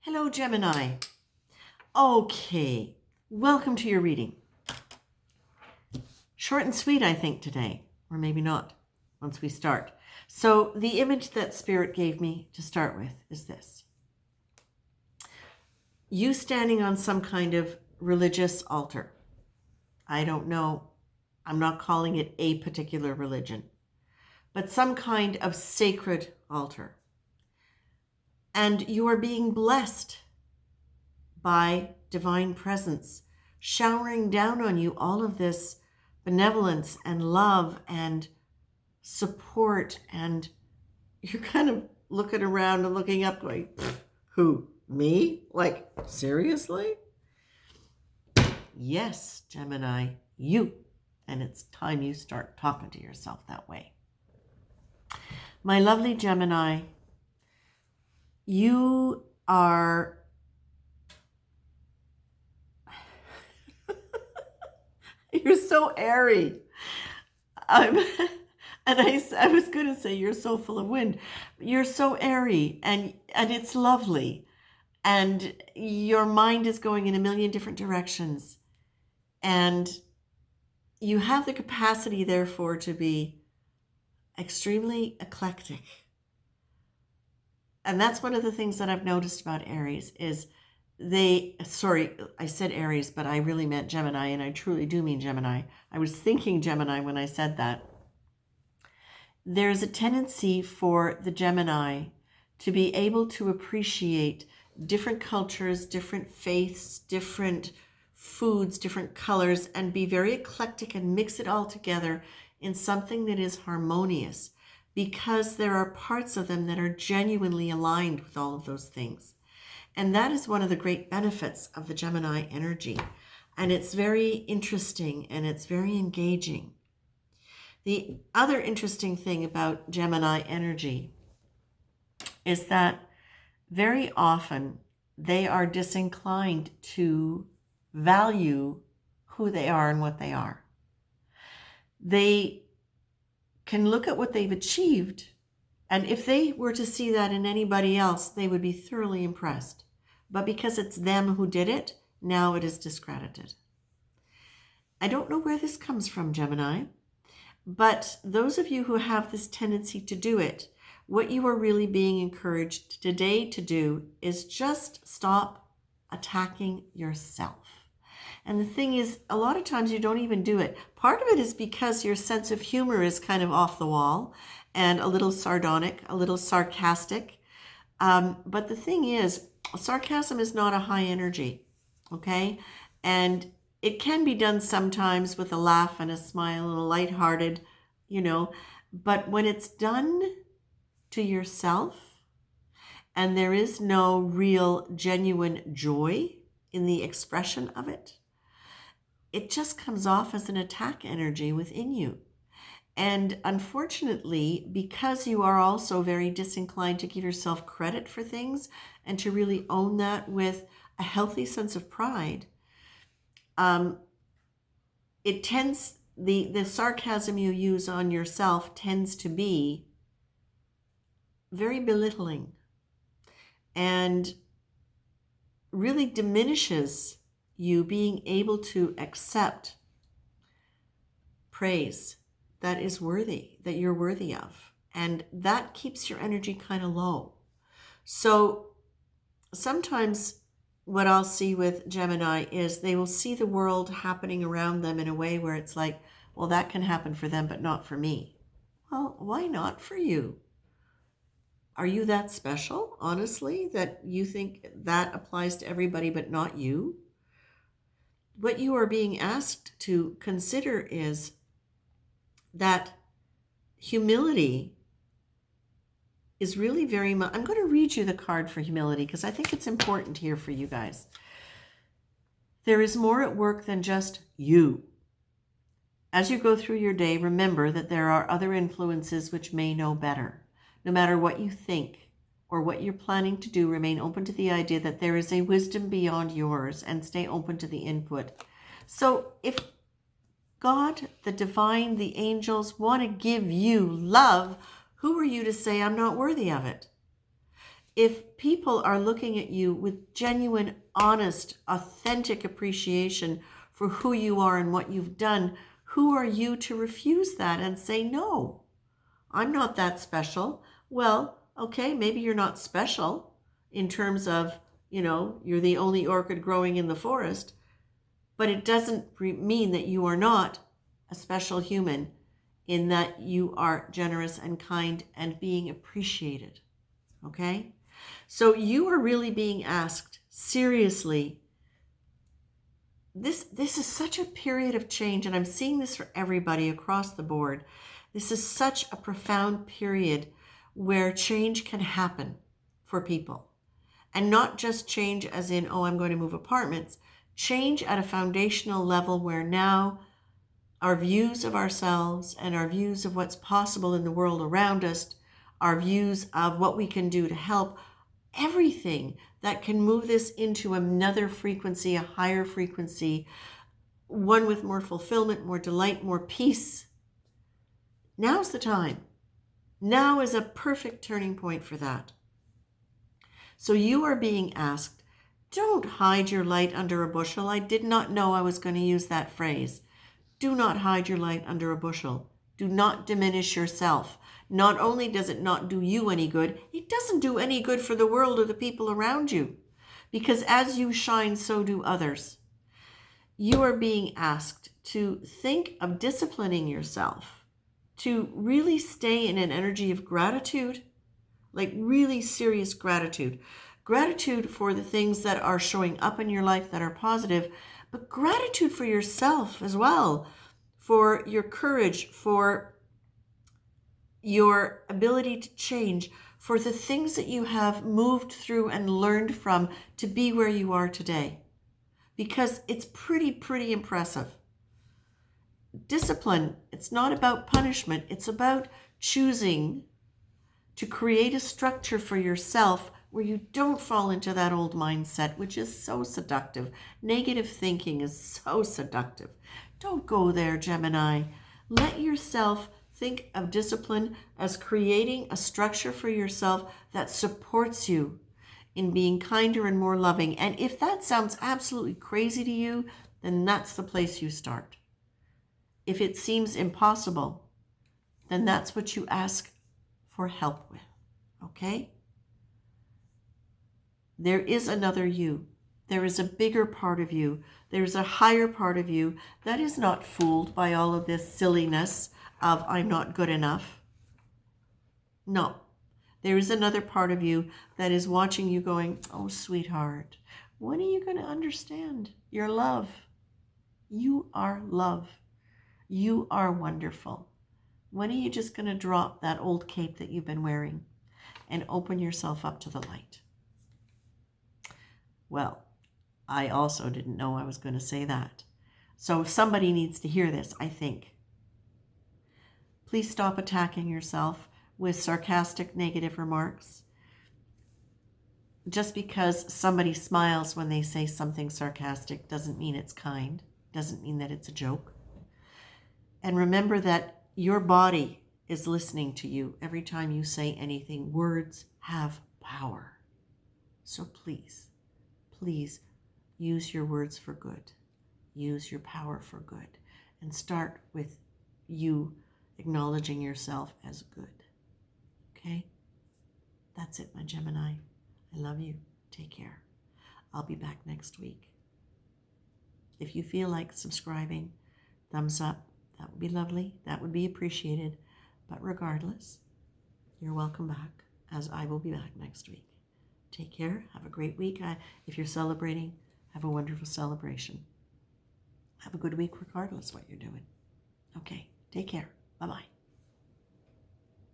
Hello, Gemini. Okay, welcome to your reading. Short and sweet, I think, today, or maybe not, once we start. So the image that Spirit gave me to start with is this. You standing on some kind of religious altar. I don't know. I'm not calling it a particular religion, but some kind of sacred altar. And you are being blessed by divine presence, showering down on you all of this benevolence and love and support. And you're kind of looking around and looking up going, who, me? Like, seriously? Yes, Gemini, you. And it's time you start talking to yourself that way. My lovely Gemini, you are you're so airy. And I was going to say you're so full of wind. You're so airy, and it's lovely. And your mind is going in a million different directions. And you have the capacity, therefore, to be extremely eclectic. And that's one of the things that I've noticed about Aries is I said Aries, but I really meant Gemini, and I truly do mean Gemini. I was thinking Gemini when I said that. There's a tendency for the Gemini to be able to appreciate different cultures, different faiths, different foods, different colors, and be very eclectic and mix it all together in something that is harmonious, because there are parts of them that are genuinely aligned with all of those things. And that is one of the great benefits of the Gemini energy. And it's very interesting and it's very engaging. The other interesting thing about Gemini energy is that very often they are disinclined to value who they are and what they are. They can look at what they've achieved, and if they were to see that in anybody else, they would be thoroughly impressed. But because it's them who did it, now it is discredited. I don't know where this comes from, Gemini, but those of you who have this tendency to do it, what you are really being encouraged today to do is just stop attacking yourself. And the thing is, a lot of times you don't even do it. Part of it is because your sense of humor is kind of off the wall and a little sardonic, a little sarcastic. But the thing is, sarcasm is not a high energy, okay? And it can be done sometimes with a laugh and a smile and a lighthearted, but when it's done to yourself and there is no real genuine joy in the expression of it, it just comes off as an attack energy within you. And unfortunately, because you are also very disinclined to give yourself credit for things and to really own that with a healthy sense of pride, it tends, the sarcasm you use on yourself tends to be very belittling and really diminishes you being able to accept praise that is worthy, that you're worthy of. And that keeps your energy kind of low. So sometimes what I'll see with Gemini is they will see the world happening around them in a way where it's like, well, that can happen for them, but not for me. Well, why not for you? Are you that special, honestly, that you think that applies to everybody but not you? What you are being asked to consider is that humility is really very much, I'm going to read you the card for humility because I think it's important here for you guys. There is more at work than just you. As you go through your day, remember that there are other influences which may know better. No matter what you think or what you're planning to do, remain open to the idea that there is a wisdom beyond yours and stay open to the input. So if God, the divine, the angels want to give you love, who are you to say I'm not worthy of it? If people are looking at you with genuine, honest, authentic appreciation for who you are and what you've done, who are you to refuse that and say, no, I'm not that special? Well, okay, maybe you're not special in terms of, you're the only orchid growing in the forest, but it doesn't mean that you are not a special human in that you are generous and kind and being appreciated. Okay? So you are really being asked seriously. This is such a period of change, and I'm seeing this for everybody across the board. This is such a profound period where change can happen for people. And not just change as in, oh, I'm going to move apartments. Change at a foundational level where now our views of ourselves and our views of what's possible in the world around us, our views of what we can do to help, everything that can move this into another frequency, a higher frequency, one with more fulfillment, more delight, more peace. Now's the time. Now is a perfect turning point for that. So you are being asked, don't hide your light under a bushel. I did not know I was going to use that phrase. Do not hide your light under a bushel. Do not diminish yourself. Not only does it not do you any good, it doesn't do any good for the world or the people around you. Because as you shine, so do others. You are being asked to think of disciplining yourself, to really stay in an energy of gratitude, like really serious gratitude. Gratitude for the things that are showing up in your life that are positive, but gratitude for yourself as well, for your courage, for your ability to change, for the things that you have moved through and learned from to be where you are today. Because it's pretty impressive. Discipline, it's not about punishment. It's about choosing to create a structure for yourself where you don't fall into that old mindset, which is so seductive. Negative thinking is so seductive. Don't go there, Gemini. Let yourself think of discipline as creating a structure for yourself that supports you in being kinder and more loving. And if that sounds absolutely crazy to you, then that's the place you start. If it seems impossible, then that's what you ask for help with. Okay? There is another you. There is a bigger part of you. There is a higher part of you that is not fooled by all of this silliness of I'm not good enough. No. There is another part of you that is watching you going, oh, sweetheart, when are you going to understand your love? You are love. You are wonderful. When are you just going to drop that old cape that you've been wearing and open yourself up to the light? Well, I also didn't know I was going to say that. So somebody needs to hear this, I think. Please stop attacking yourself with sarcastic, negative remarks. Just because somebody smiles when they say something sarcastic doesn't mean it's kind, doesn't mean that it's a joke. And remember that your body is listening to you every time you say anything. Words have power. So please use your words for good. Use your power for good. And start with you acknowledging yourself as good. Okay? That's it, my Gemini. I love you. Take care. I'll be back next week. If you feel like subscribing, thumbs up. That would be lovely. That would be appreciated. But regardless, you're welcome back, as I will be back next week. Take care. Have a great week. If you're celebrating, have a wonderful celebration. Have a good week regardless what you're doing. Okay. Take care. Bye-bye.